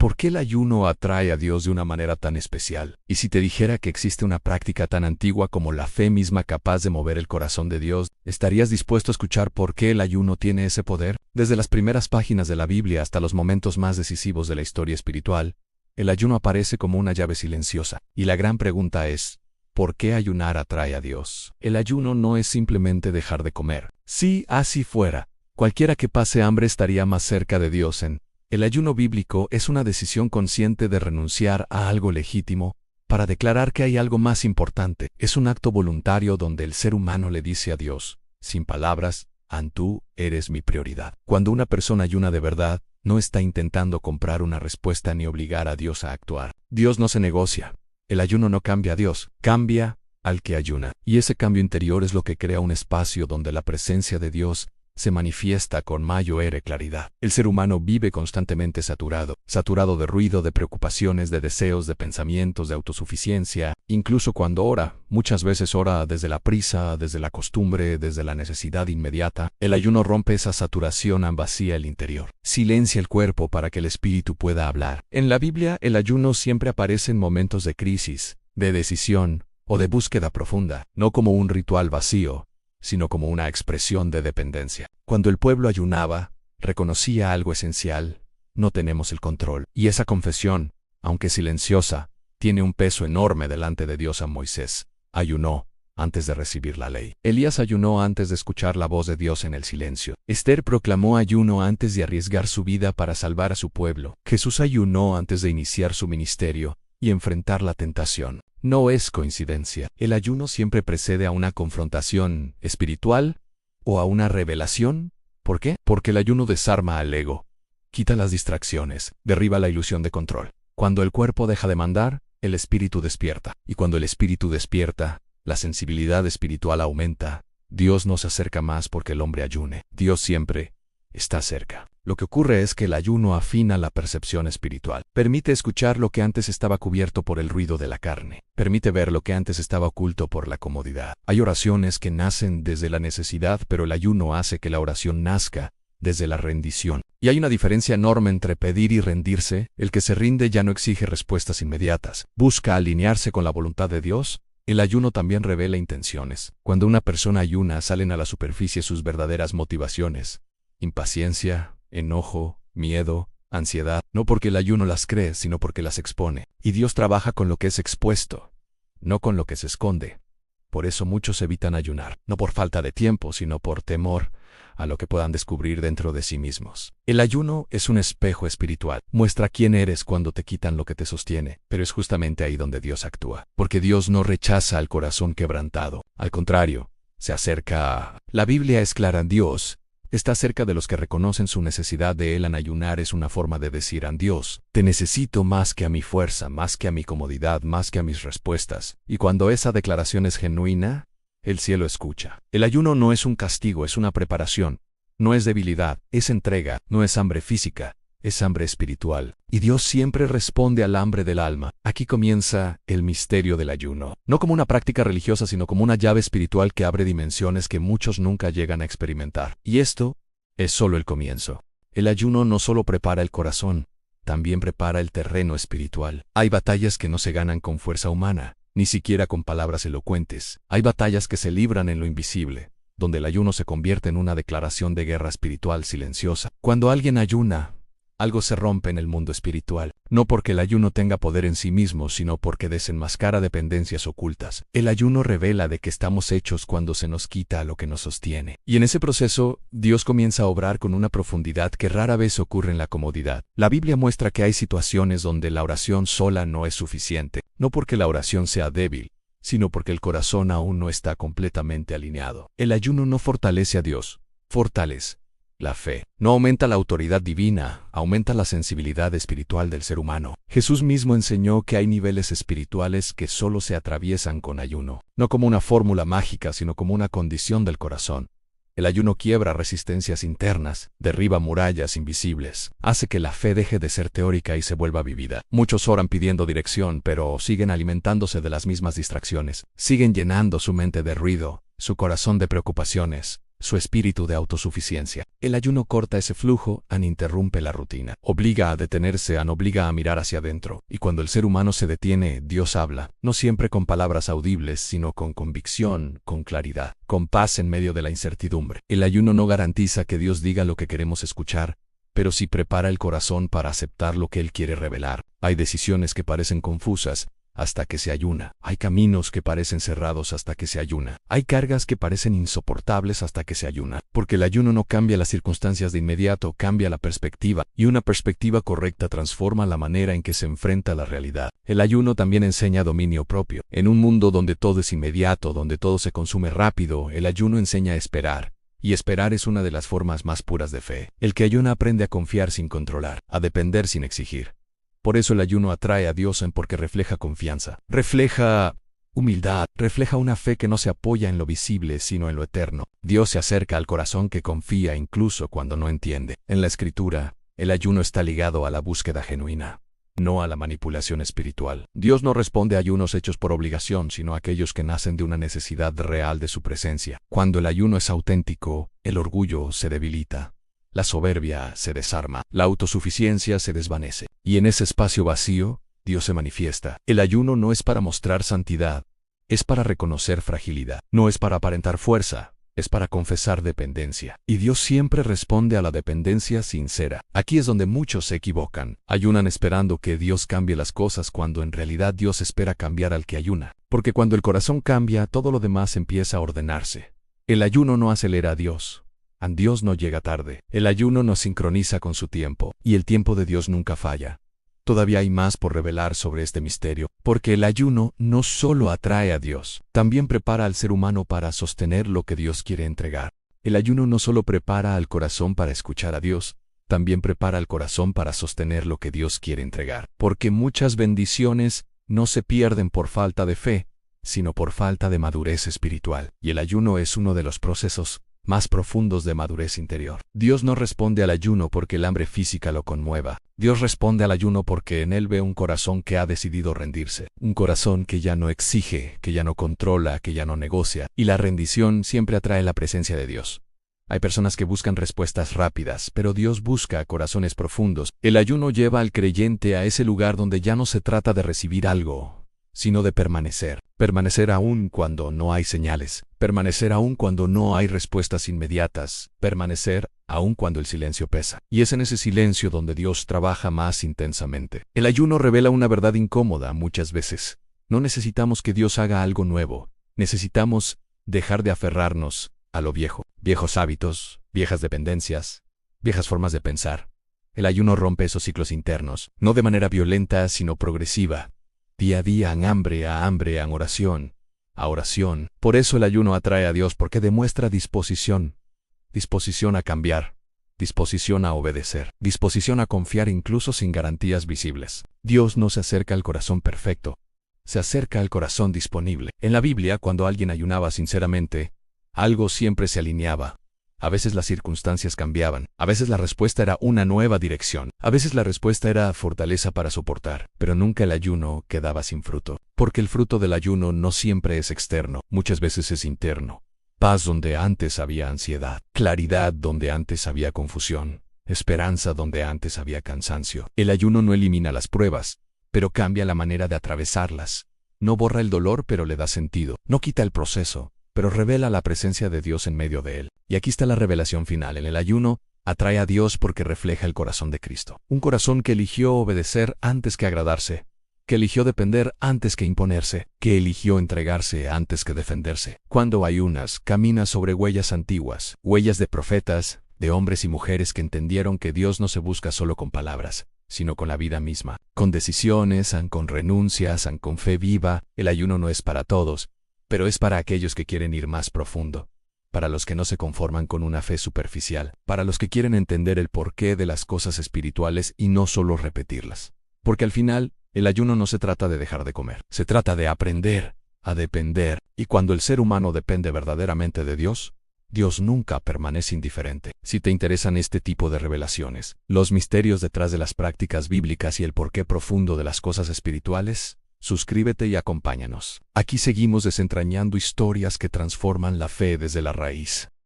¿Por qué el ayuno atrae a Dios de una manera tan especial? Y si te dijera que existe una práctica tan antigua como la fe misma capaz de mover el corazón de Dios, ¿estarías dispuesto a escuchar por qué el ayuno tiene ese poder? Desde las primeras páginas de la Biblia hasta los momentos más decisivos de la historia espiritual, el ayuno aparece como una llave silenciosa. Y la gran pregunta es, ¿por qué ayunar atrae a Dios? El ayuno no es simplemente dejar de comer. Si así fuera, cualquiera que pase hambre estaría más cerca de Dios. El ayuno bíblico es una decisión consciente de renunciar a algo legítimo para declarar que hay algo más importante. Es un acto voluntario donde el ser humano le dice a Dios, sin palabras, tú eres mi prioridad. Cuando una persona ayuna de verdad, no está intentando comprar una respuesta ni obligar a Dios a actuar. Dios no se negocia. El ayuno no cambia a Dios, cambia al que ayuna. Y ese cambio interior es lo que crea un espacio donde la presencia de Dios se manifiesta con mayor claridad. El ser humano vive constantemente saturado de ruido, de preocupaciones, de deseos, de pensamientos, de autosuficiencia. Incluso cuando ora, muchas veces ora desde la prisa, desde la costumbre, desde la necesidad inmediata. El ayuno rompe esa saturación, vacía el interior. Silencia el cuerpo para que el espíritu pueda hablar. En la Biblia, el ayuno siempre aparece en momentos de crisis, de decisión o de búsqueda profunda, no como un ritual vacío, sino como una expresión de dependencia. Cuando el pueblo ayunaba, reconocía algo esencial: no tenemos el control. Y esa confesión, aunque silenciosa, tiene un peso enorme delante de Dios. A Moisés ayunó antes de recibir la ley. Elías ayunó antes de escuchar la voz de Dios en el silencio. Esther proclamó ayuno antes de arriesgar su vida para salvar a su pueblo. Jesús ayunó antes de iniciar su ministerio y enfrentar la tentación. No es coincidencia. El ayuno siempre precede a una confrontación espiritual o a una revelación. ¿Por qué? Porque el ayuno desarma al ego, quita las distracciones, derriba la ilusión de control. Cuando el cuerpo deja de mandar, el espíritu despierta. Y cuando el espíritu despierta, la sensibilidad espiritual aumenta. Dios no se acerca más porque el hombre ayune. Dios siempre está cerca. Lo que ocurre es que el ayuno afina la percepción espiritual. Permite escuchar lo que antes estaba cubierto por el ruido de la carne. Permite ver lo que antes estaba oculto por la comodidad. Hay oraciones que nacen desde la necesidad, pero el ayuno hace que la oración nazca desde la rendición. Y hay una diferencia enorme entre pedir y rendirse. El que se rinde ya no exige respuestas inmediatas. Busca alinearse con la voluntad de Dios. El ayuno también revela intenciones. Cuando una persona ayuna, salen a la superficie sus verdaderas motivaciones: impaciencia, enojo, miedo, ansiedad. No porque el ayuno las cree, sino porque las expone. Y Dios trabaja con lo que es expuesto, no con lo que se esconde. Por eso muchos evitan ayunar, no por falta de tiempo, sino por temor a lo que puedan descubrir dentro de sí mismos. El ayuno es un espejo espiritual. Muestra quién eres cuando te quitan lo que te sostiene, pero es justamente ahí donde Dios actúa. Porque Dios no rechaza al corazón quebrantado. Al contrario, se acerca a... La Biblia es clara: Dios está cerca de los que reconocen su necesidad de Él. Ayunar es una forma de decir a Dios: te necesito más que a mi fuerza, más que a mi comodidad, más que a mis respuestas. Y cuando esa declaración es genuina, el cielo escucha. El ayuno no es un castigo, es una preparación. No es debilidad, es entrega. No es hambre física, es hambre espiritual. Y Dios siempre responde al hambre del alma. Aquí comienza el misterio del ayuno. No como una práctica religiosa, sino como una llave espiritual que abre dimensiones que muchos nunca llegan a experimentar. Y esto es solo el comienzo. El ayuno no solo prepara el corazón, también prepara el terreno espiritual. Hay batallas que no se ganan con fuerza humana, ni siquiera con palabras elocuentes. Hay batallas que se libran en lo invisible, donde el ayuno se convierte en una declaración de guerra espiritual silenciosa. Cuando alguien ayuna, algo se rompe en el mundo espiritual. No porque el ayuno tenga poder en sí mismo, sino porque desenmascara dependencias ocultas. El ayuno revela de qué estamos hechos cuando se nos quita lo que nos sostiene. Y en ese proceso, Dios comienza a obrar con una profundidad que rara vez ocurre en la comodidad. La Biblia muestra que hay situaciones donde la oración sola no es suficiente. No porque la oración sea débil, sino porque el corazón aún no está completamente alineado. El ayuno no fortalece a Dios, fortalece la fe. No aumenta la autoridad divina, aumenta la sensibilidad espiritual del ser humano. Jesús mismo enseñó que hay niveles espirituales que solo se atraviesan con ayuno. No como una fórmula mágica, sino como una condición del corazón. El ayuno quiebra resistencias internas, derriba murallas invisibles, hace que la fe deje de ser teórica y se vuelva vivida. Muchos oran pidiendo dirección, pero siguen alimentándose de las mismas distracciones. Siguen llenando su mente de ruido, su corazón de preocupaciones, su espíritu de autosuficiencia. El ayuno corta ese flujo, interrumpe la rutina, obliga a detenerse, obliga a mirar hacia adentro. Y cuando el ser humano se detiene, Dios habla, no siempre con palabras audibles, sino con convicción, con claridad, con paz en medio de la incertidumbre. El ayuno no garantiza que Dios diga lo que queremos escuchar, pero sí prepara el corazón para aceptar lo que Él quiere revelar. Hay decisiones que parecen confusas hasta que se ayuna. Hay caminos que parecen cerrados hasta que se ayuna. Hay cargas que parecen insoportables hasta que se ayuna. Porque el ayuno no cambia las circunstancias de inmediato, cambia la perspectiva. Y una perspectiva correcta transforma la manera en que se enfrenta la realidad. El ayuno también enseña dominio propio. En un mundo donde todo es inmediato, donde todo se consume rápido, el ayuno enseña a esperar. Y esperar es una de las formas más puras de fe. El que ayuna aprende a confiar sin controlar, a depender sin exigir. Por eso el ayuno atrae a Dios porque refleja confianza, refleja humildad, refleja una fe que no se apoya en lo visible sino en lo eterno. Dios se acerca al corazón que confía incluso cuando no entiende. En la Escritura, el ayuno está ligado a la búsqueda genuina, no a la manipulación espiritual. Dios no responde a ayunos hechos por obligación, sino a aquellos que nacen de una necesidad real de su presencia. Cuando el ayuno es auténtico, el orgullo se debilita. La soberbia se desarma, la autosuficiencia se desvanece. Y en ese espacio vacío, Dios se manifiesta. El ayuno no es para mostrar santidad, es para reconocer fragilidad. No es para aparentar fuerza, es para confesar dependencia. Y Dios siempre responde a la dependencia sincera. Aquí es donde muchos se equivocan. Ayunan esperando que Dios cambie las cosas cuando en realidad Dios espera cambiar al que ayuna. Porque cuando el corazón cambia, todo lo demás empieza a ordenarse. El ayuno no acelera a Dios. Dios no llega tarde. El ayuno nos sincroniza con su tiempo, y el tiempo de Dios nunca falla. Todavía hay más por revelar sobre este misterio, porque el ayuno no solo atrae a Dios, también prepara al ser humano para sostener lo que Dios quiere entregar. El ayuno no solo prepara al corazón para escuchar a Dios, también prepara al corazón para sostener lo que Dios quiere entregar. Porque muchas bendiciones no se pierden por falta de fe, sino por falta de madurez espiritual. Y el ayuno es uno de los procesos más profundos de madurez interior. Dios no responde al ayuno porque el hambre física lo conmueva. Dios responde al ayuno porque en él ve un corazón que ha decidido rendirse. Un corazón que ya no exige, que ya no controla, que ya no negocia. Y la rendición siempre atrae la presencia de Dios. Hay personas que buscan respuestas rápidas, pero Dios busca corazones profundos. El ayuno lleva al creyente a ese lugar donde ya no se trata de recibir algo, sino de permanecer. Permanecer aún cuando no hay señales. Permanecer aún cuando no hay respuestas inmediatas. Permanecer aún cuando el silencio pesa. Y es en ese silencio donde Dios trabaja más intensamente. El ayuno revela una verdad incómoda muchas veces. No necesitamos que Dios haga algo nuevo. Necesitamos dejar de aferrarnos a lo viejo. Viejos hábitos, viejas dependencias, viejas formas de pensar. El ayuno rompe esos ciclos internos, no de manera violenta, sino progresiva. Día a día, en hambre a oración, a oración. Por eso el ayuno atrae a Dios, porque demuestra disposición. Disposición a cambiar. Disposición a obedecer. Disposición a confiar incluso sin garantías visibles. Dios no se acerca al corazón perfecto. Se acerca al corazón disponible. En la Biblia, cuando alguien ayunaba sinceramente, algo siempre se alineaba. A veces las circunstancias cambiaban, a veces la respuesta era una nueva dirección, a veces la respuesta era fortaleza para soportar, pero nunca el ayuno quedaba sin fruto. Porque el fruto del ayuno no siempre es externo, muchas veces es interno. Paz donde antes había ansiedad, claridad donde antes había confusión, esperanza donde antes había cansancio. El ayuno no elimina las pruebas, pero cambia la manera de atravesarlas. No borra el dolor, pero le da sentido. No quita el proceso, pero revela la presencia de Dios en medio de él. Y aquí está la revelación final. En el ayuno, atrae a Dios porque refleja el corazón de Cristo. Un corazón que eligió obedecer antes que agradarse, que eligió depender antes que imponerse, que eligió entregarse antes que defenderse. Cuando ayunas, caminas sobre huellas antiguas, huellas de profetas, de hombres y mujeres que entendieron que Dios no se busca solo con palabras, sino con la vida misma. Con decisiones, con renuncias, con fe viva. El ayuno no es para todos, pero es para aquellos que quieren ir más profundo, para los que no se conforman con una fe superficial, para los que quieren entender el porqué de las cosas espirituales y no solo repetirlas. Porque al final, el ayuno no se trata de dejar de comer, se trata de aprender a depender, y cuando el ser humano depende verdaderamente de Dios, Dios nunca permanece indiferente. Si te interesan este tipo de revelaciones, los misterios detrás de las prácticas bíblicas y el porqué profundo de las cosas espirituales, suscríbete y acompáñanos. Aquí seguimos desentrañando historias que transforman la fe desde la raíz.